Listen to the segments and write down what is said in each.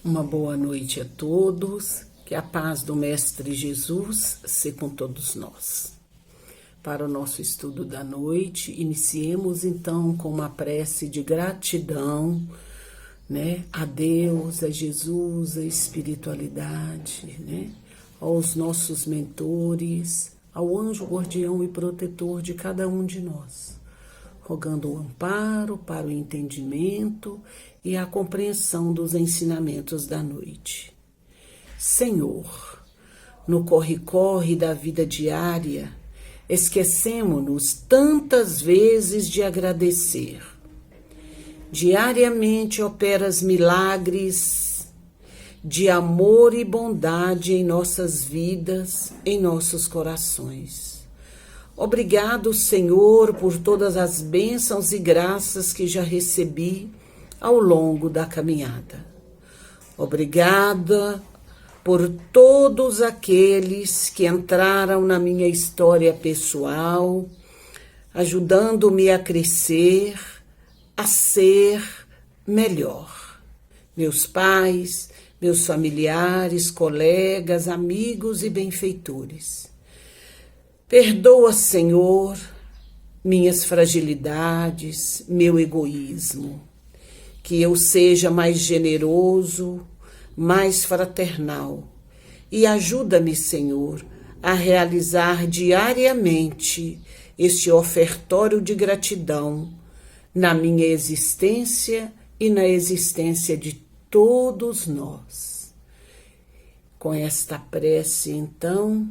Uma boa noite a todos, que a paz do Mestre Jesus seja com todos nós. Para o nosso estudo da noite, iniciemos então com uma prece de gratidão, a Deus, a Jesus, a espiritualidade, aos nossos mentores, ao anjo guardião e protetor de cada um de nós, rogando o amparo para o entendimento e a compreensão dos ensinamentos da noite. Senhor, no corre-corre da vida diária, esquecemo-nos tantas vezes de agradecer. Diariamente operas milagres de amor e bondade em nossas vidas, em nossos corações. Obrigado, Senhor, por todas as bênçãos e graças que já recebi ao longo da caminhada. Obrigada por todos aqueles que entraram na minha história pessoal, ajudando-me a crescer, a ser melhor. Meus pais, meus familiares, colegas, amigos e benfeitores. Perdoa, Senhor, minhas fragilidades, meu egoísmo. Que eu seja mais generoso, mais fraternal. E ajuda-me, Senhor, a realizar diariamente este ofertório de gratidão na minha existência e na existência de todos nós. Com esta prece, então,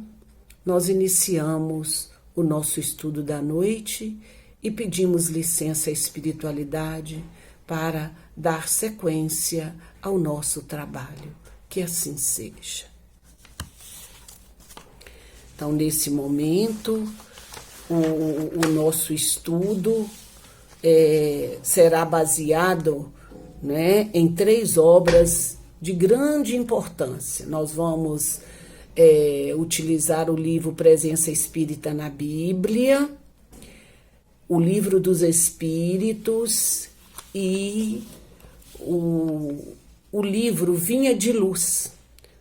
nós iniciamos o nosso estudo da noite e pedimos licença à espiritualidade para dar sequência ao nosso trabalho. Que assim seja. Então, nesse momento, o nosso estudo será baseado em 3 obras de grande importância. Nós vamos utilizar o livro Presença Espírita na Bíblia, o Livro dos Espíritos e o livro Vinha de Luz,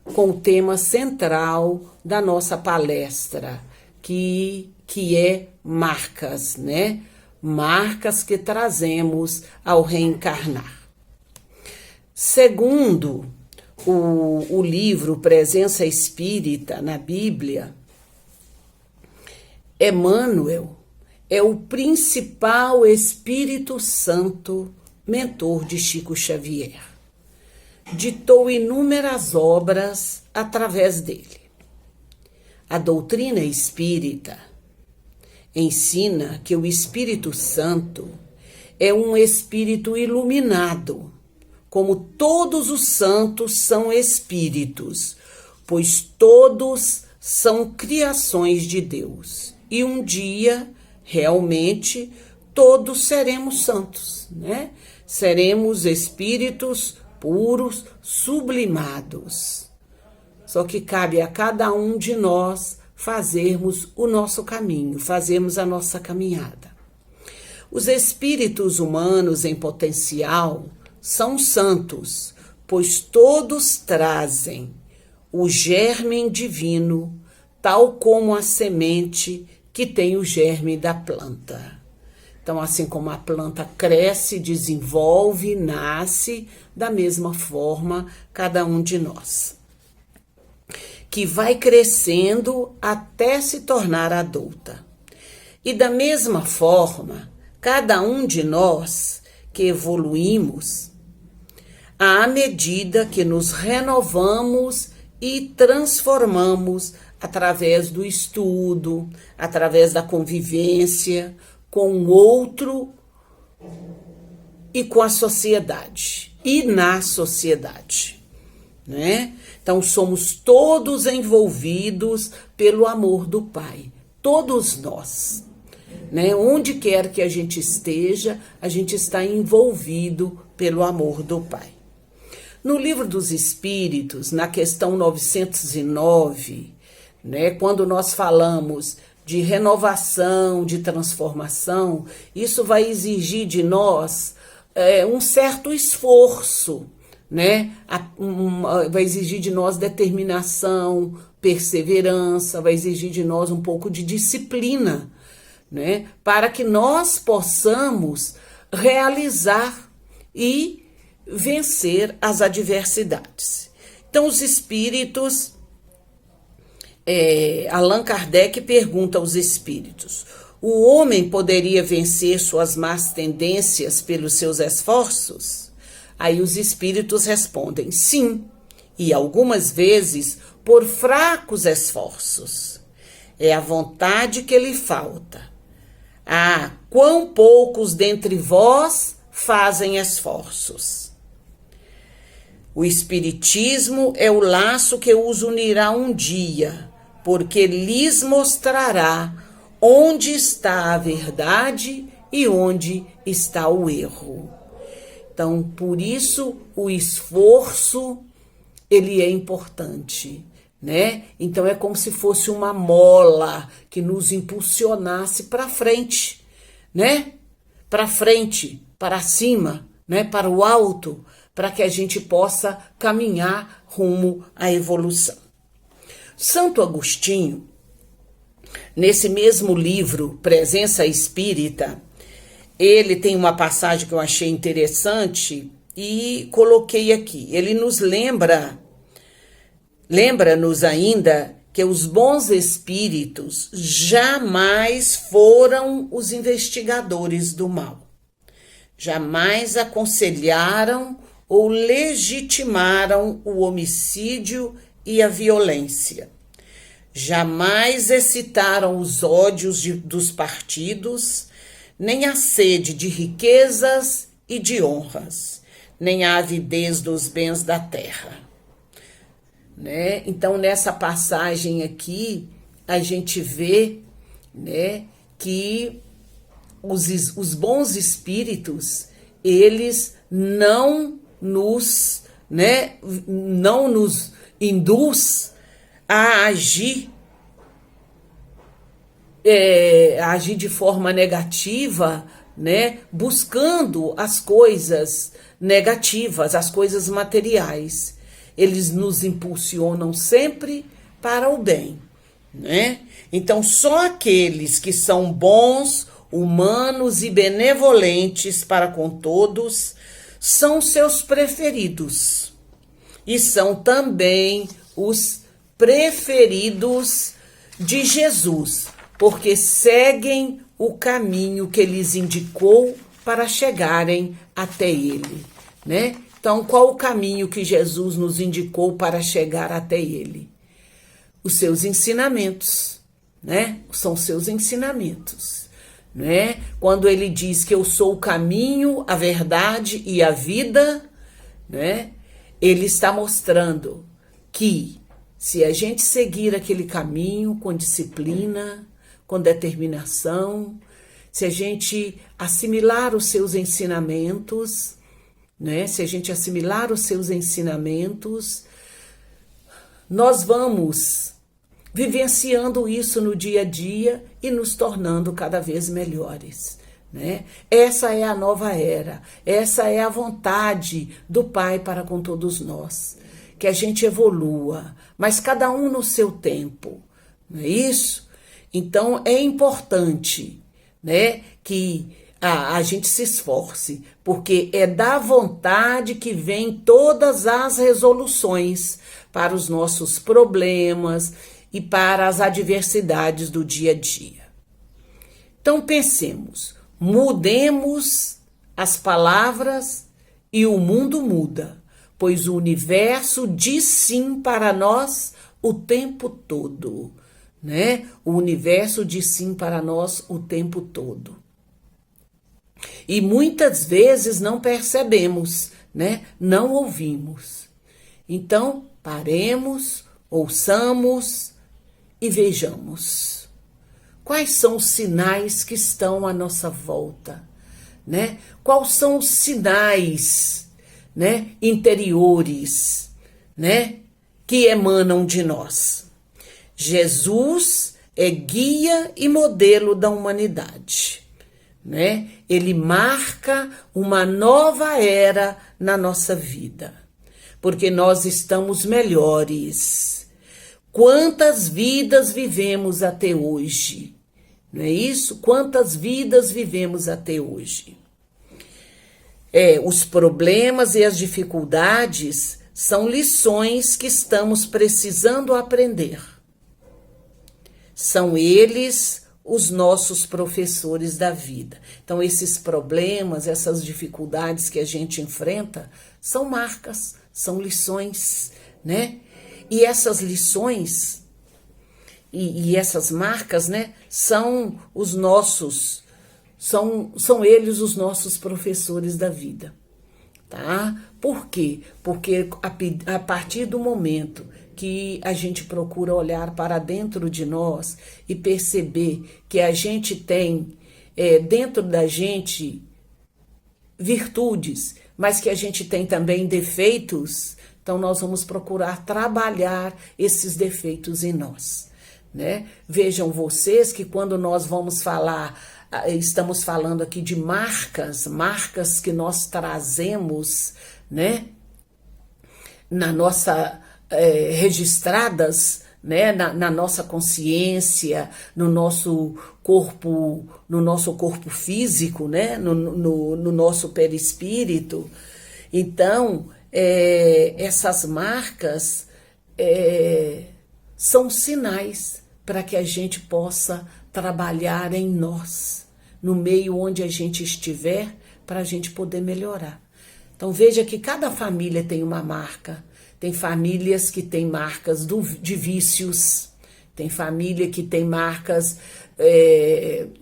com o tema central da nossa palestra, que é marcas, Marcas que trazemos ao reencarnar. Segundo o livro Presença Espírita na Bíblia, Emmanuel é o principal Espírito Santo, mentor de Chico Xavier. Ditou inúmeras obras através dele. A doutrina espírita ensina que o Espírito Santo é um espírito iluminado, como todos os santos são espíritos, pois todos são criações de Deus. E um dia, realmente, todos seremos santos, Seremos espíritos puros, sublimados. Só que cabe a cada um de nós fazermos o nosso caminho, fazermos a nossa caminhada. Os espíritos humanos em potencial são santos, pois todos trazem o germe divino, tal como a semente que tem o germe da planta. Então, assim como a planta cresce, desenvolve, nasce, da mesma forma, cada um de nós, que vai crescendo até se tornar adulta. E da mesma forma, cada um de nós que evoluímos, à medida que nos renovamos e transformamos através do estudo, através da convivência com o outro e com a sociedade e na sociedade, Então, somos todos envolvidos pelo amor do Pai, todos nós, Onde quer que a gente esteja, a gente está envolvido pelo amor do Pai. No Livro dos Espíritos, na questão 909, quando nós falamos de renovação, de transformação, isso vai exigir de nós um certo esforço, né? Vai exigir de nós determinação, perseverança, vai exigir de nós um pouco de disciplina, né? Para que nós possamos realizar e vencer as adversidades. Então, os espíritos, Allan Kardec pergunta aos espíritos: o homem poderia vencer suas más tendências pelos seus esforços? Aí os espíritos respondem: sim, e algumas vezes por fracos esforços. É a vontade que lhe falta. Ah, quão poucos dentre vós fazem esforços. O Espiritismo é o laço que os unirá um dia, porque lhes mostrará onde está a verdade e onde está o erro. Então, por isso, o esforço, ele é importante, né? Então, é como se fosse uma mola que nos impulsionasse para frente, né? Para frente, para cima, né? Para o alto, para que a gente possa caminhar rumo à evolução. Santo Agostinho, nesse mesmo livro, Presença Espírita, ele tem uma passagem que eu achei interessante e coloquei aqui. Ele nos lembra-nos ainda que os bons espíritos jamais foram os investigadores do mal. Jamais aconselharam ou legitimaram o homicídio e a violência. Jamais excitaram os ódios dos partidos, nem a sede de riquezas e de honras, nem a avidez dos bens da terra. Né? Então, nessa passagem aqui, a gente vê, né, que os bons espíritos, eles não nos induz a agir de forma negativa, né, buscando as coisas negativas, as coisas materiais. Eles nos impulsionam sempre para o bem, né? Então, só aqueles que são bons, humanos e benevolentes para com todos são seus preferidos e são também os preferidos de Jesus, porque seguem o caminho que lhes indicou para chegarem até ele, né? Então, qual o caminho que Jesus nos indicou para chegar até ele? Os seus ensinamentos, né? São seus ensinamentos, né? Quando ele diz que eu sou o caminho, a verdade e a vida, né? Ele está mostrando que se a gente seguir aquele caminho com disciplina, com determinação, se a gente assimilar os seus ensinamentos, né? Se a gente assimilar os seus ensinamentos, nós vamos vivenciando isso no dia a dia e nos tornando cada vez melhores, né? Essa é a nova era, essa é a vontade do Pai para com todos nós, que a gente evolua, mas cada um no seu tempo, não é isso? Então é importante, né, que a gente se esforce, porque é da vontade que vem todas as resoluções para os nossos problemas e para as adversidades do dia a dia. Então pensemos, mudemos as palavras e o mundo muda, pois o universo diz sim para nós o tempo todo, né? O universo diz sim para nós o tempo todo. E muitas vezes não percebemos, né? Não ouvimos. Então, paremos, ouçamos e vejamos. Quais são os sinais que estão à nossa volta, né? Quais são os sinais, né, interiores, né, que emanam de nós? Jesus é guia e modelo da humanidade, né? Ele marca uma nova era na nossa vida. porque nós estamos melhores. Quantas vidas vivemos até hoje? Não é isso? Quantas vidas vivemos até hoje? Os problemas e as dificuldades são lições que estamos precisando aprender. São eles os nossos professores da vida. Então, esses problemas, essas dificuldades que a gente enfrenta, são marcas, são lições, né? E essas lições e essas marcas, né, são os nossos, são eles os nossos professores da vida, tá? Por quê? Porque a partir do momento que a gente procura olhar para dentro de nós e perceber que a gente tem dentro da gente virtudes, mas que a gente tem também defeitos, então nós vamos procurar trabalhar esses defeitos em nós, né? Vejam vocês que quando nós vamos falar, estamos falando aqui de marcas que nós trazemos, né, na nossa registradas, né, na nossa consciência, no nosso corpo físico, né, no nosso perispírito. Então, essas marcas são sinais para que a gente possa trabalhar em nós, no meio onde a gente estiver, para a gente poder melhorar. Então veja que cada família tem uma marca. Tem famílias que têm marcas de vícios, tem família que tem marcas,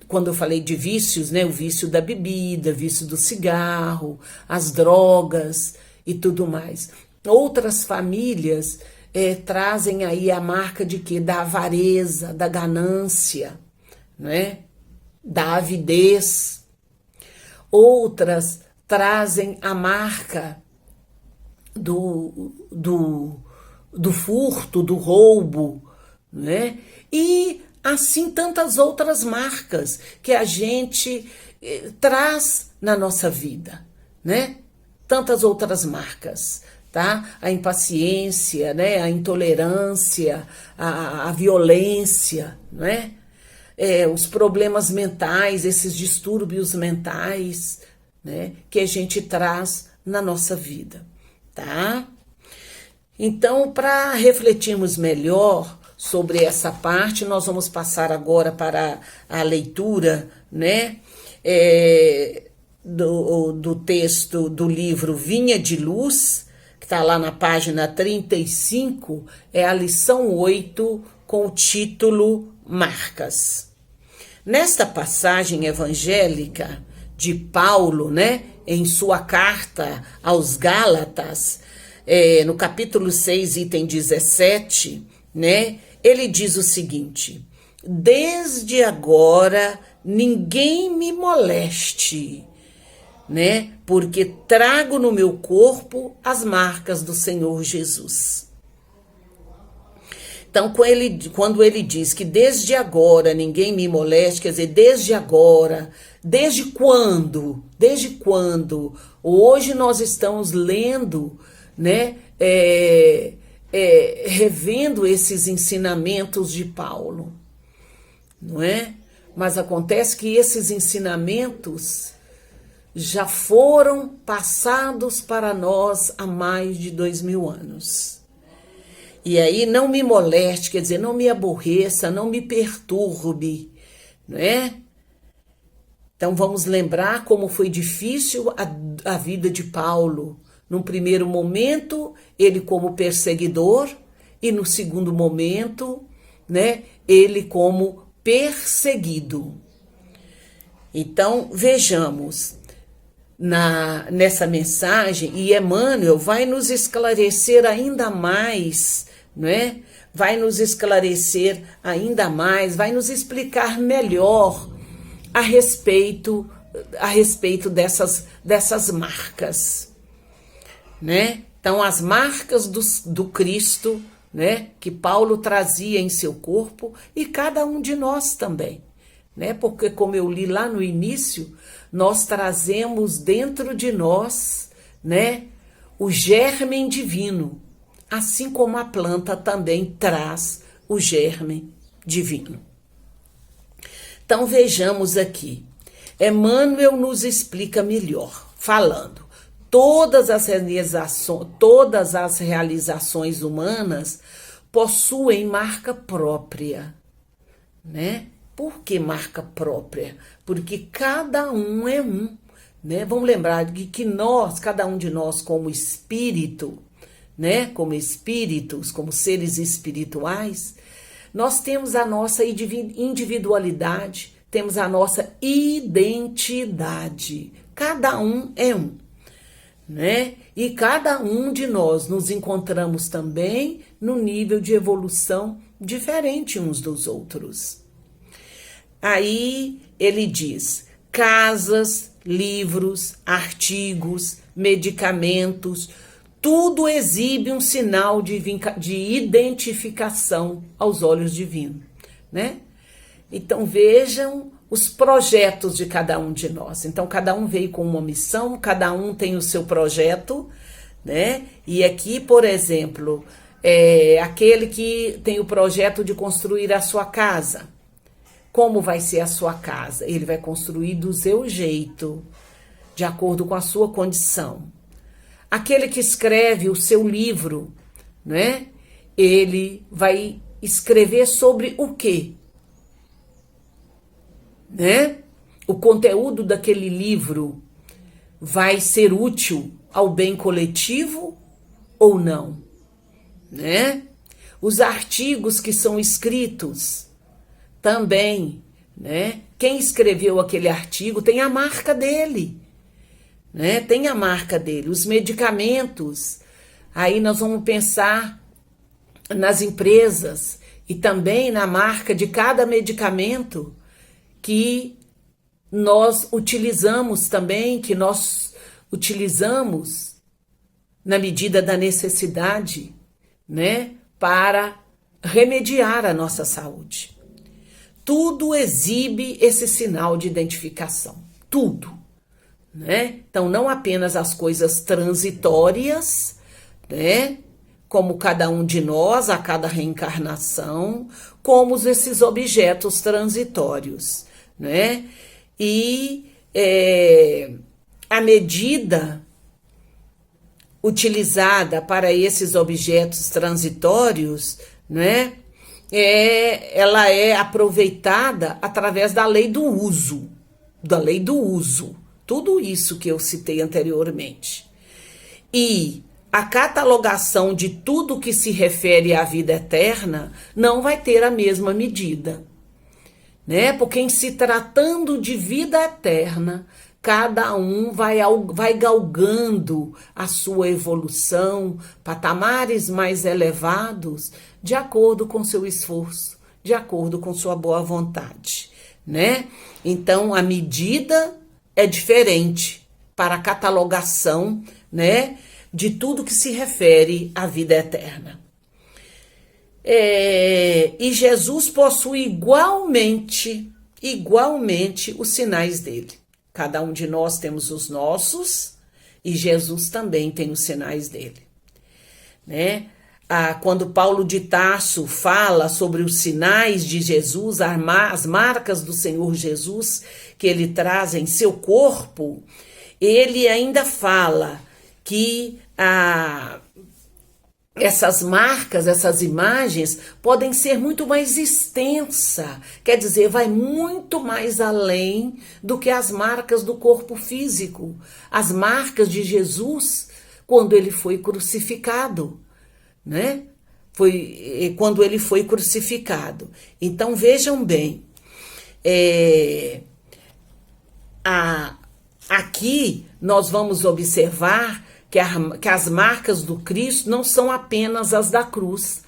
quando eu falei de vícios, né, o vício da bebida, o vício do cigarro, as drogas e tudo mais. Outras famílias trazem aí a marca de quê? Da avareza, da ganância, né? Da avidez. Outras trazem a marca do furto, do roubo, né? E assim tantas outras marcas que a gente traz na nossa vida, né? Tantas outras marcas, tá? A impaciência, né? A intolerância, a violência, né? Os problemas mentais, esses distúrbios mentais, né? Que a gente traz na nossa vida. Tá? Então, para refletirmos melhor sobre essa parte, nós vamos passar agora para a leitura, né, do texto do livro Vinha de Luz, que está lá na página 35, é a lição 8, com o título Marcas. Nesta passagem evangélica de Paulo, né, em sua carta aos Gálatas, no capítulo 6, item 17, né, ele diz o seguinte: desde agora ninguém me moleste, né, porque trago no meu corpo as marcas do Senhor Jesus. Então, quando ele diz que desde agora ninguém me moleste, quer dizer, desde agora, desde quando? Desde quando? Hoje nós estamos lendo, né, revendo esses ensinamentos de Paulo, não é? Mas acontece que esses ensinamentos já foram passados para nós há mais de 2000 anos. E aí não me moleste, quer dizer, não me aborreça, não me perturbe, não é? Então vamos lembrar como foi difícil a vida de Paulo. Num primeiro momento, ele como perseguidor, e no segundo momento, né, ele como perseguido. Então vejamos nessa mensagem, e Emmanuel vai nos esclarecer ainda mais, não é? Vai nos esclarecer ainda mais, vai nos explicar melhor a respeito dessas marcas, né? Então, as marcas do Cristo, né, que Paulo trazia em seu corpo, e cada um de nós também, né? Porque, como eu li lá no início, nós trazemos dentro de nós, né, o germe divino, assim como a planta também traz o germe divino. Então vejamos aqui, Emmanuel nos explica melhor, falando, todas as realizações humanas possuem marca própria, né? Por que marca própria? Porque cada um é um, né? Vamos lembrar de que nós, cada um de nós como espírito, né? Como espíritos, como seres espirituais, nós temos a nossa individualidade, temos a nossa identidade. Cada um é um, né? E cada um de nós nos encontramos também no nível de evolução diferente uns dos outros. Aí ele diz, casas, livros, artigos, medicamentos, tudo exibe um sinal de identificação aos olhos divinos, né? Então vejam os projetos de cada um de nós. Então cada um veio com uma missão, cada um tem o seu projeto, né? E aqui, por exemplo, aquele que tem o projeto de construir a sua casa. Como vai ser a sua casa? Ele vai construir do seu jeito, de acordo com a sua condição. Aquele que escreve o seu livro, né? Ele vai escrever sobre o quê? Né? O conteúdo daquele livro vai ser útil ao bem coletivo ou não, né? Os artigos que são escritos também, né? Quem escreveu aquele artigo tem a marca dele, né? Tem a marca dele. Os medicamentos, aí nós vamos pensar nas empresas e também na marca de cada medicamento que nós utilizamos também, que nós utilizamos na medida da necessidade, né, para remediar a nossa saúde. Tudo exibe esse sinal de identificação, tudo, né? Então não apenas as coisas transitórias, né, como cada um de nós, a cada reencarnação, como esses objetos transitórios, né? E a medida utilizada para esses objetos transitórios, né? Ela é aproveitada através da lei do uso, tudo isso que eu citei anteriormente. E a catalogação de tudo que se refere à vida eterna não vai ter a mesma medida, né? Porque em se tratando de vida eterna, cada um vai galgando a sua evolução, patamares mais elevados, de acordo com seu esforço, de acordo com sua boa vontade, né? Então a medida é diferente para a catalogação, né, de tudo que se refere à vida eterna. E Jesus possui igualmente os sinais dele. Cada um de nós temos os nossos e Jesus também tem os sinais dele, né? Quando Paulo de Tarso fala sobre os sinais de Jesus, as marcas do Senhor Jesus que ele traz em seu corpo, ele ainda fala que essas marcas, essas imagens podem ser muito mais extensa, quer dizer, vai muito mais além do que as marcas do corpo físico, as marcas de Jesus quando ele foi crucificado, né? Foi quando ele foi crucificado. Então vejam bem, aqui nós vamos observar que as marcas do Cristo não são apenas as da cruz,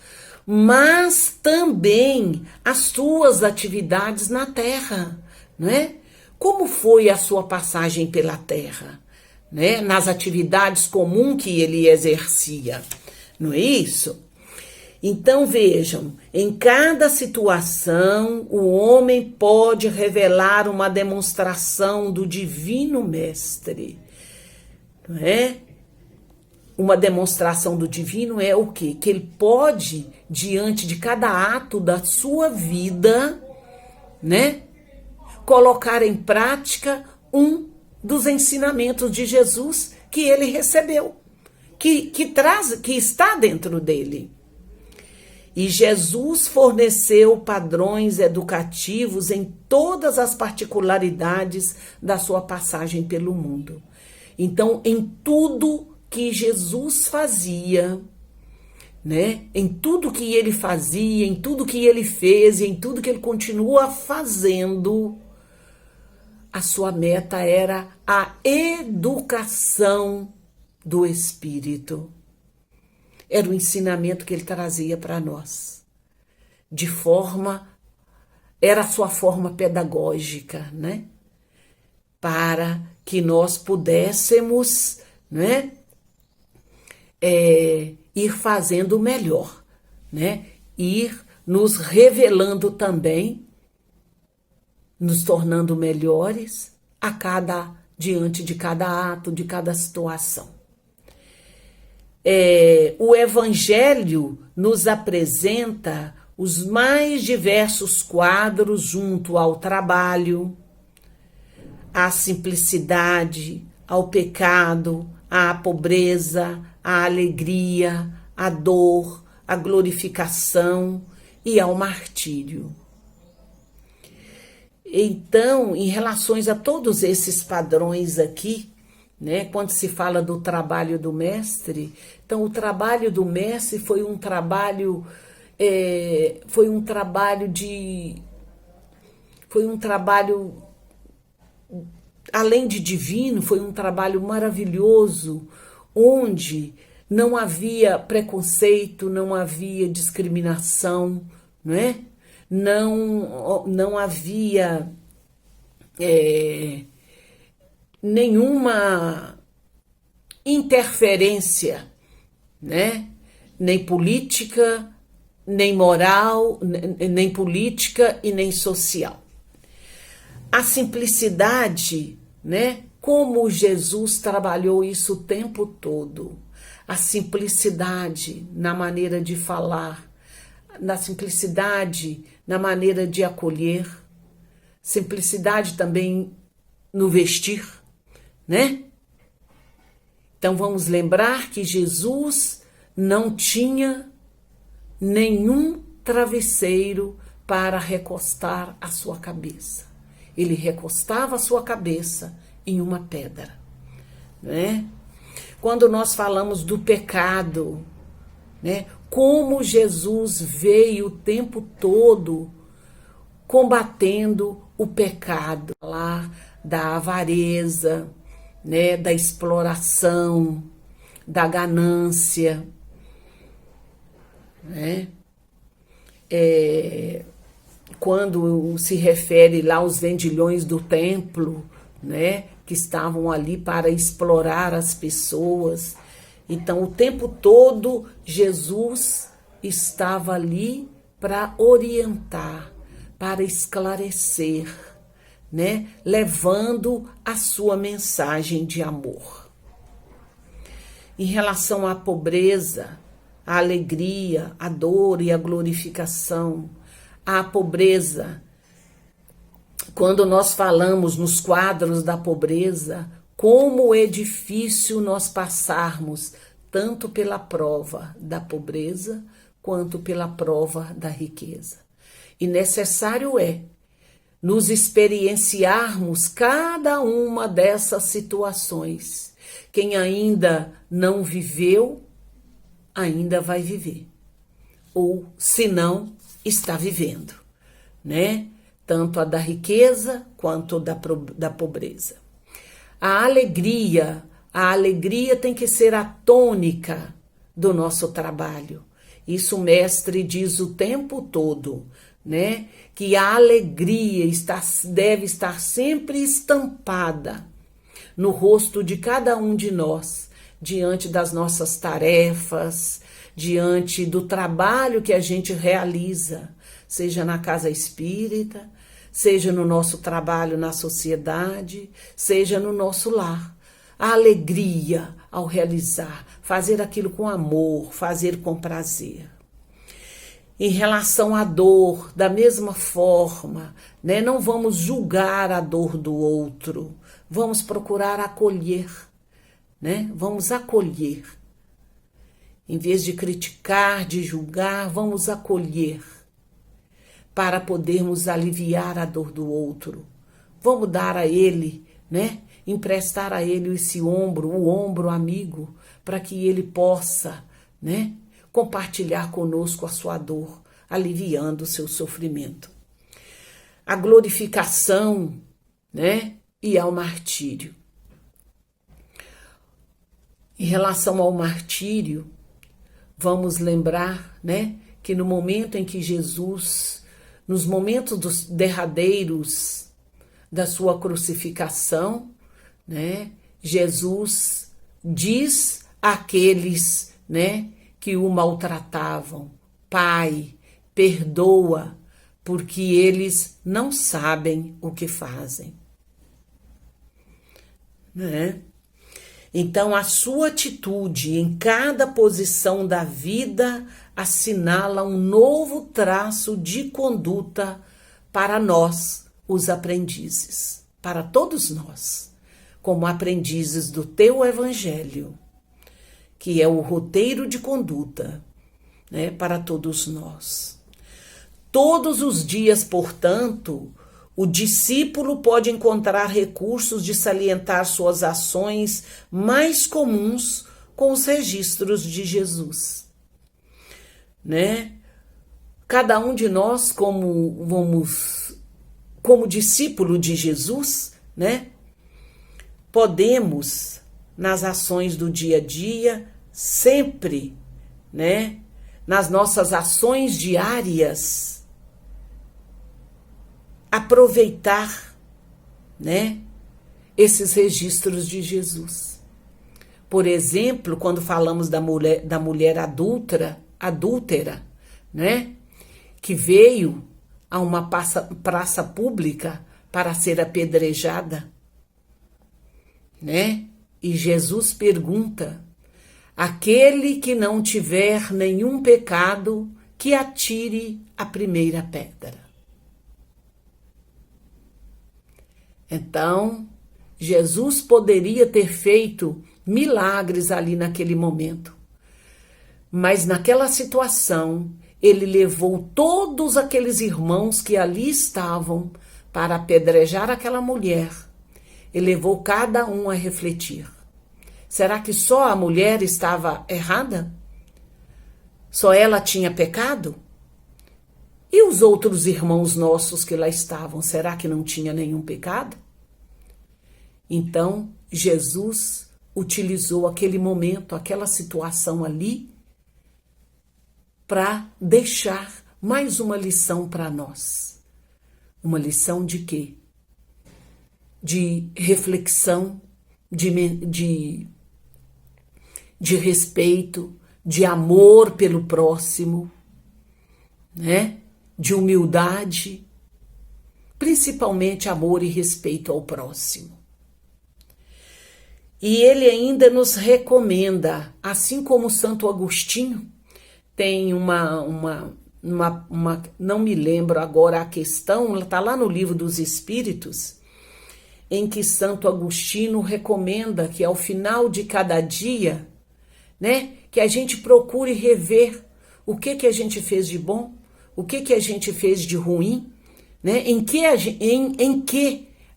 mas também as suas atividades na terra, né? Como foi a sua passagem pela terra, né? Nas atividades comuns que ele exercia, não é isso? Então vejam, em cada situação o homem pode revelar uma demonstração do Divino Mestre, não é? uma demonstração do divino é o quê? Que ele pode, diante de cada ato da sua vida, né, colocar em prática um dos ensinamentos de Jesus que ele recebeu, que está dentro dele. E Jesus forneceu padrões educativos em todas as particularidades da sua passagem pelo mundo. Então, em tudo que Jesus fazia, né? Em tudo que ele fazia, em tudo que ele fez, em tudo que ele continua fazendo, a sua meta era a educação do Espírito. Era o ensinamento que ele trazia para nós. Era a sua forma pedagógica, né? Para que nós pudéssemos, né, ir fazendo melhor, né? Ir nos revelando também, nos tornando melhores diante de cada ato, de cada situação. O Evangelho nos apresenta os mais diversos quadros junto ao trabalho, à simplicidade, ao pecado, à pobreza, à alegria, à dor, à glorificação e ao martírio. Então, em relação a todos esses padrões aqui, né, quando se fala do trabalho do mestre, então o trabalho do mestre foi um trabalho além de divino, foi um trabalho maravilhoso, onde não havia preconceito, não havia discriminação, né? Não havia nenhuma interferência, né? Nem política, nem moral, nem política e nem social. A simplicidade, né? Como Jesus trabalhou isso o tempo todo. A simplicidade na maneira de falar, na simplicidade na maneira de acolher, simplicidade também no vestir, né? Então vamos lembrar que Jesus não tinha nenhum travesseiro para recostar a sua cabeça. Ele recostava a sua cabeça em uma pedra, né? Quando nós falamos do pecado, né? Como Jesus veio o tempo todo combatendo o pecado, falar da avareza, né? Da exploração, da ganância, né? Quando se refere lá aos vendilhões do templo, né, que estavam ali para explorar as pessoas. Então, o tempo todo, Jesus estava ali para orientar, para esclarecer, né, levando a sua mensagem de amor. Em relação à pobreza, à alegria, à dor e à glorificação, à pobreza, quando nós falamos nos quadros da pobreza, como é difícil nós passarmos tanto pela prova da pobreza quanto pela prova da riqueza. E necessário é nos experienciarmos cada uma dessas situações. Quem ainda não viveu, ainda vai viver. Ou, se não, está vivendo, né? Tanto a da riqueza quanto da pobreza. A alegria tem que ser a tônica do nosso trabalho. Isso o mestre diz o tempo todo, né? Que a alegria deve estar sempre estampada no rosto de cada um de nós, diante das nossas tarefas, diante do trabalho que a gente realiza, seja na casa espírita, seja no nosso trabalho na sociedade, seja no nosso lar. A alegria, ao realizar, fazer aquilo com amor, fazer com prazer. Em relação à dor, da mesma forma, né? Não vamos julgar a dor do outro, vamos procurar acolher, né? Vamos acolher. Em vez de criticar, de julgar, vamos acolher para podermos aliviar a dor do outro. Vamos dar a ele, né? Emprestar a ele esse ombro, o ombro amigo, para que ele possa, né? Compartilhar conosco a sua dor, aliviando o seu sofrimento. A glorificação, né? E ao martírio. Em relação ao martírio, vamos lembrar, né? Que no momento em que Jesus, nos momentos dos derradeiros da sua crucificação, né? Jesus diz àqueles, né? Que o maltratavam: Pai, perdoa, porque eles não sabem o que fazem. Né? Então, a sua atitude em cada posição da vida assinala um novo traço de conduta para nós, os aprendizes, para todos nós, como aprendizes do teu evangelho, que é o roteiro de conduta, né, para todos nós. Todos os dias, portanto, o discípulo pode encontrar recursos de salientar suas ações mais comuns com os registros de Jesus. Né? Cada um de nós, como discípulo de Jesus, né? Podemos, nas ações do dia a dia, sempre, né? Nas nossas ações diárias, aproveitar, né? Esses registros de Jesus. Por exemplo, quando falamos da mulher adúltera, né? Que veio a uma praça pública para ser apedrejada, né? E Jesus pergunta: aquele que não tiver nenhum pecado, que atire a primeira pedra. Então, Jesus poderia ter feito milagres ali naquele momento, mas naquela situação, ele levou todos aqueles irmãos que ali estavam para apedrejar aquela mulher. Ele levou cada um a refletir. Será que só a mulher estava errada? Só ela tinha pecado? E os outros irmãos nossos que lá estavam, será que não tinha nenhum pecado? Então, Jesus utilizou aquele momento, aquela situação ali, para deixar mais uma lição para nós. Uma lição de quê? De reflexão, de respeito, de amor pelo próximo, né? De humildade, principalmente amor e respeito ao próximo. E ele ainda nos recomenda, assim como Santo Agostinho, tem não me lembro agora a questão, está lá no Livro dos Espíritos, em que Santo Agostinho recomenda que ao final de cada dia, né, que a gente procure rever o que a gente fez de bom, o que a gente fez de ruim, né, em que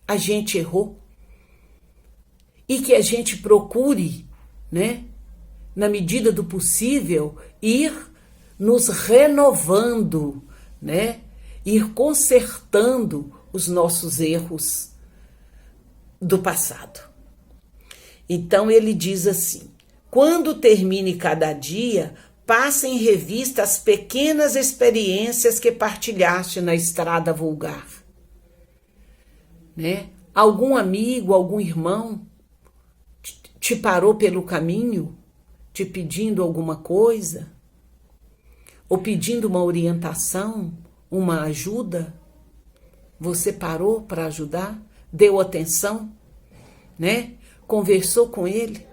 a gente errou, e que a gente procure, né, na medida do possível, ir nos renovando, né, ir consertando os nossos erros do passado. Então ele diz assim: quando termine cada dia, passe em revista as pequenas experiências que partilhaste na estrada vulgar. Né? Algum amigo, algum irmão te parou pelo caminho, te pedindo alguma coisa, ou pedindo uma orientação, uma ajuda? Você parou para ajudar? Deu atenção? Né? Conversou com ele?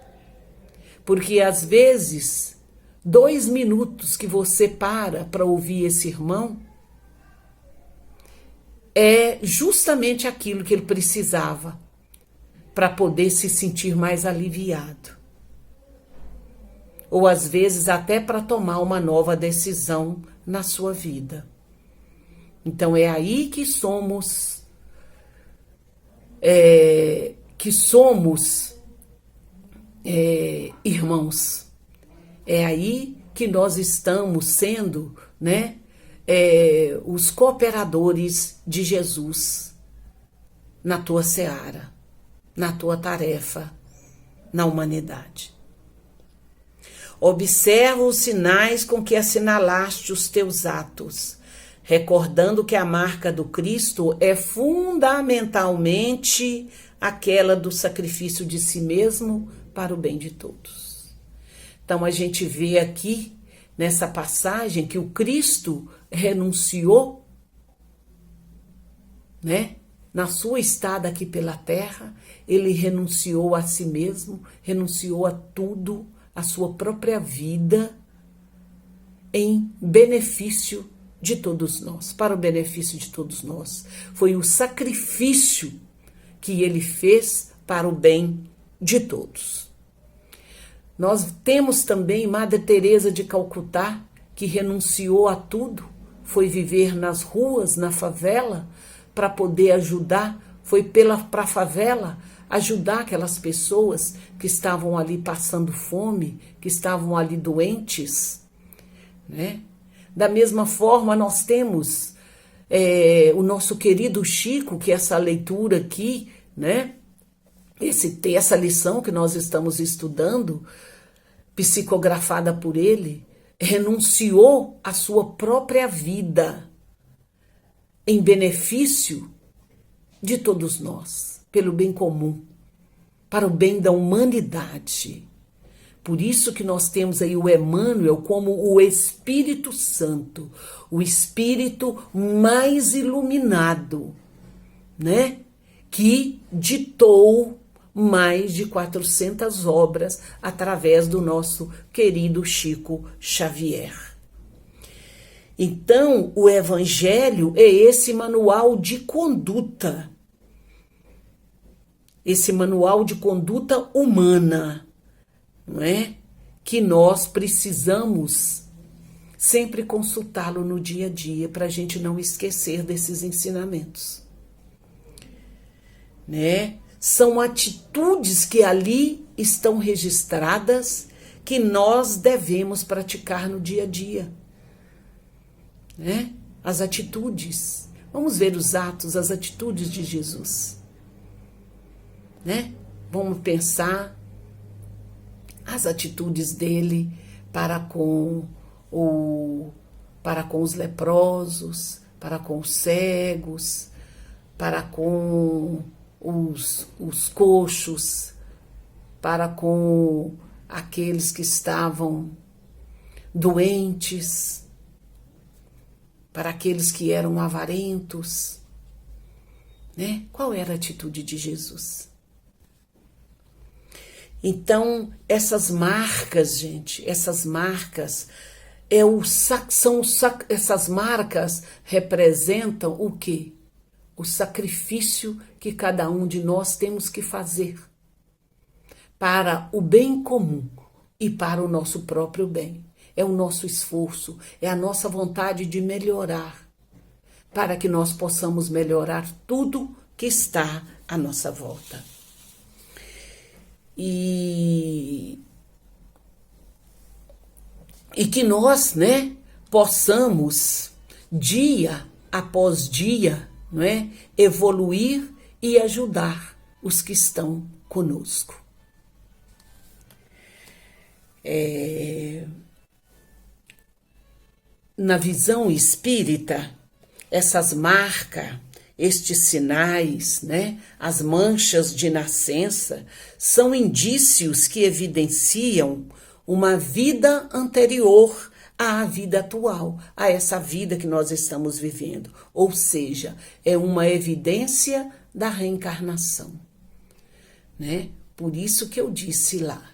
Porque às vezes, 2 minutos que você para ouvir esse irmão, é justamente aquilo que ele precisava para poder se sentir mais aliviado. Ou às vezes até para tomar uma nova decisão na sua vida. Então é aí que somos irmãos. É aí que nós estamos sendo, né, os cooperadores de Jesus na tua seara, na tua tarefa, na humanidade. Observa os sinais com que assinalaste os teus atos, recordando que a marca do Cristo é fundamentalmente aquela do sacrifício de si mesmo para o bem de todos. Então a gente vê aqui nessa passagem que o Cristo renunciou, né? Na sua estada aqui pela terra, ele renunciou a si mesmo, renunciou a tudo, a sua própria vida, em benefício de todos nós, para o benefício de todos nós. Foi o sacrifício que ele fez para o bem de todos. Nós temos também Madre Teresa de Calcutá, que renunciou a tudo, foi viver nas ruas, na favela, para poder ajudar, foi para a favela ajudar aquelas pessoas que estavam ali passando fome, que estavam ali doentes, né? Da mesma forma, nós temos o nosso querido Chico, que essa leitura aqui, né? Essa lição que nós estamos estudando, psicografada por ele, renunciou à sua própria vida em benefício de todos nós, pelo bem comum, para o bem da humanidade. Por isso que nós temos aí o Emmanuel como o Espírito Santo, o Espírito mais iluminado, né? Que ditou mais de 400 obras através do nosso querido Chico Xavier. Então, o Evangelho é esse manual de conduta, esse manual de conduta humana, não é? Que nós precisamos sempre consultá-lo no dia a dia para a gente não esquecer desses ensinamentos, né? São atitudes que ali estão registradas que nós devemos praticar no dia a dia, né? As atitudes. Vamos ver os atos, as atitudes de Jesus, né? Vamos pensar as atitudes dele para com os leprosos, para com os cegos, para com os coxos, para com aqueles que estavam doentes, para aqueles que eram avarentos, né? Qual era a atitude de Jesus? Então, essas marcas, gente, essas marcas essas marcas representam o quê? O sacrifício que cada um de nós temos que fazer para o bem comum e para o nosso próprio bem. É o nosso esforço, é a nossa vontade de melhorar, para que nós possamos melhorar tudo que está à nossa volta. E que nós, né, possamos, dia após dia, não é, evoluir e ajudar os que estão conosco. Na visão espírita, essas marcas, estes sinais, né, as manchas de nascença, são indícios que evidenciam uma vida anterior à vida atual, a essa vida que nós estamos vivendo. Ou seja, é uma evidência da reencarnação, né? Por isso que eu disse lá,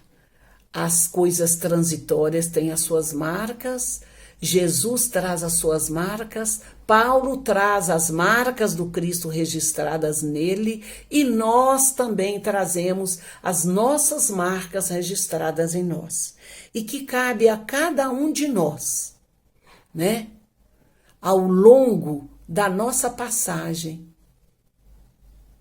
as coisas transitórias têm as suas marcas, Jesus traz as suas marcas, Paulo traz as marcas do Cristo registradas nele e nós também trazemos as nossas marcas registradas em nós. E que cabe a cada um de nós, né, ao longo da nossa passagem,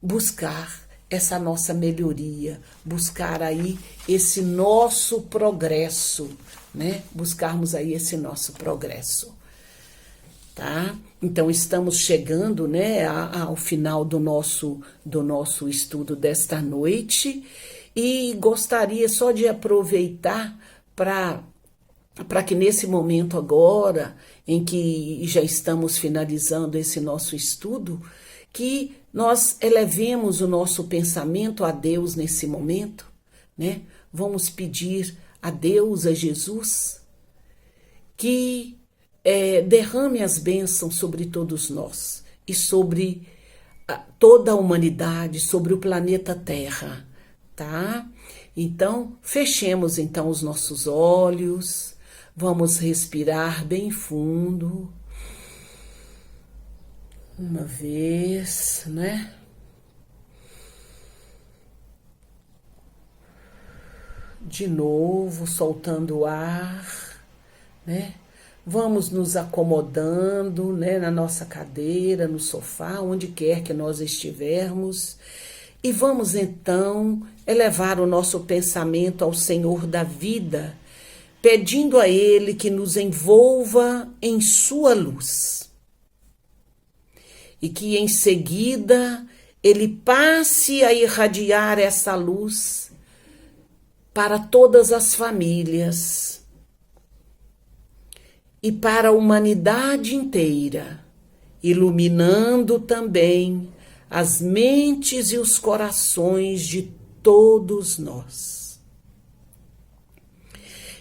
buscar essa nossa melhoria, buscar aí esse nosso progresso, né? Buscarmos aí esse nosso progresso, tá? Então estamos chegando, né, ao final do nosso estudo desta noite e gostaria só de aproveitar para que nesse momento agora, em que já estamos finalizando esse nosso estudo, que nós elevemos o nosso pensamento a Deus nesse momento, né? Vamos pedir a Deus, a Jesus, que derrame as bênçãos sobre todos nós e sobre toda a humanidade, sobre o planeta Terra, tá? Então, fechemos então os nossos olhos, vamos respirar bem fundo. Uma vez, né? De novo, soltando o ar, né? Vamos nos acomodando, né, na nossa cadeira, no sofá, onde quer que nós estivermos. E vamos então elevar o nosso pensamento ao Senhor da vida, pedindo a Ele que nos envolva em sua luz. E que em seguida Ele passe a irradiar essa luz para todas as famílias e para a humanidade inteira, iluminando também as mentes e os corações de todos nós.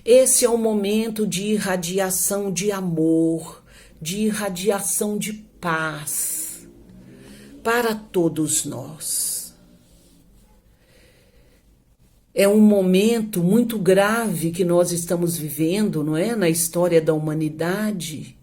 Esse é um momento de irradiação de amor, de irradiação de paz para todos nós. É um momento muito grave que nós estamos vivendo, não é? Na história da humanidade.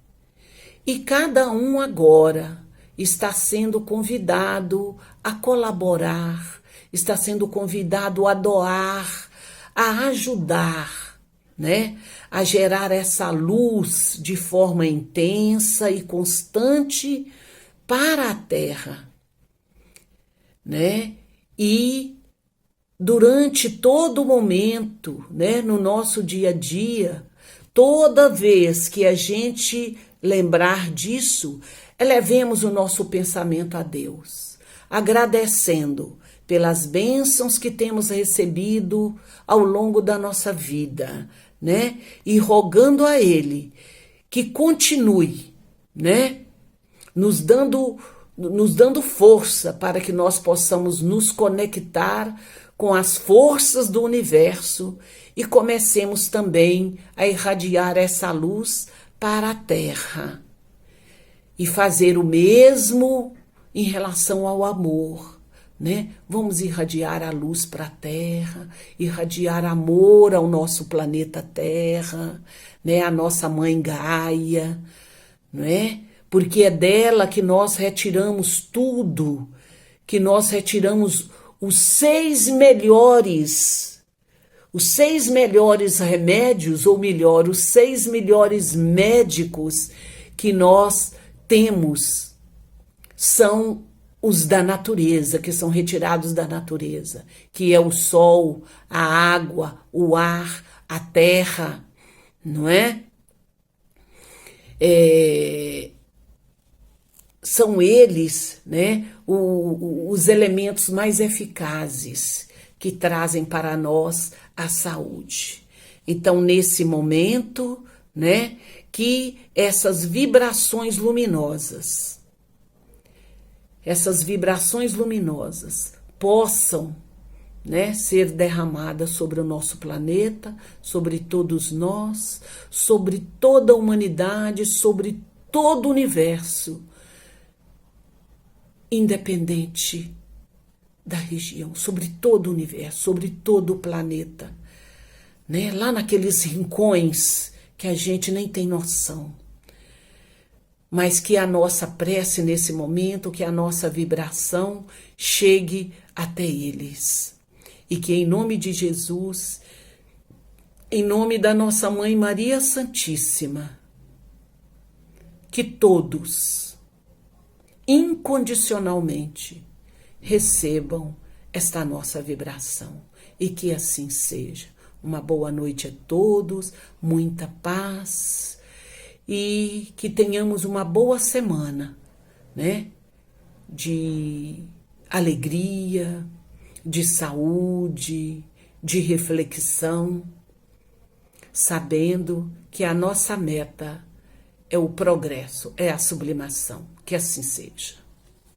E cada um agora está sendo convidado a colaborar, está sendo convidado a doar, a ajudar, né? A gerar essa luz de forma intensa e constante para a Terra, né? E durante todo o momento, né, no nosso dia a dia, toda vez que a gente lembrar disso, elevemos o nosso pensamento a Deus, agradecendo pelas bênçãos que temos recebido ao longo da nossa vida, né? E rogando a Ele que continue, né, nos dando força para que nós possamos nos conectar com as forças do universo e comecemos também a irradiar essa luz para a Terra e fazer o mesmo em relação ao amor, né? Vamos irradiar a luz para a Terra, irradiar amor ao nosso planeta Terra, né? A nossa mãe Gaia, não é? Porque é dela que nós retiramos tudo, que nós retiramos os 6 melhores remédios, ou melhor, os 6 melhores médicos que nós temos, são os da natureza, que são retirados da natureza, que é o sol, a água, o ar, a terra, não é? São eles, né, os elementos mais eficazes que trazem para nós a saúde. Então, nesse momento, né, que essas vibrações luminosas possam, né, ser derramadas sobre o nosso planeta, sobre todos nós, sobre toda a humanidade, sobre todo o universo, independente da região, sobre todo o universo, sobre todo o planeta, né? Lá naqueles rincões que a gente nem tem noção. Mas que a nossa prece nesse momento, que a nossa vibração chegue até eles. E que em nome de Jesus, em nome da nossa Mãe Maria Santíssima, que todos, incondicionalmente, recebam esta nossa vibração. E que assim seja. Uma boa noite a todos, muita paz e que tenhamos uma boa semana, né? De alegria, de saúde, de reflexão, sabendo que a nossa meta é o progresso, é a sublimação. Que assim seja.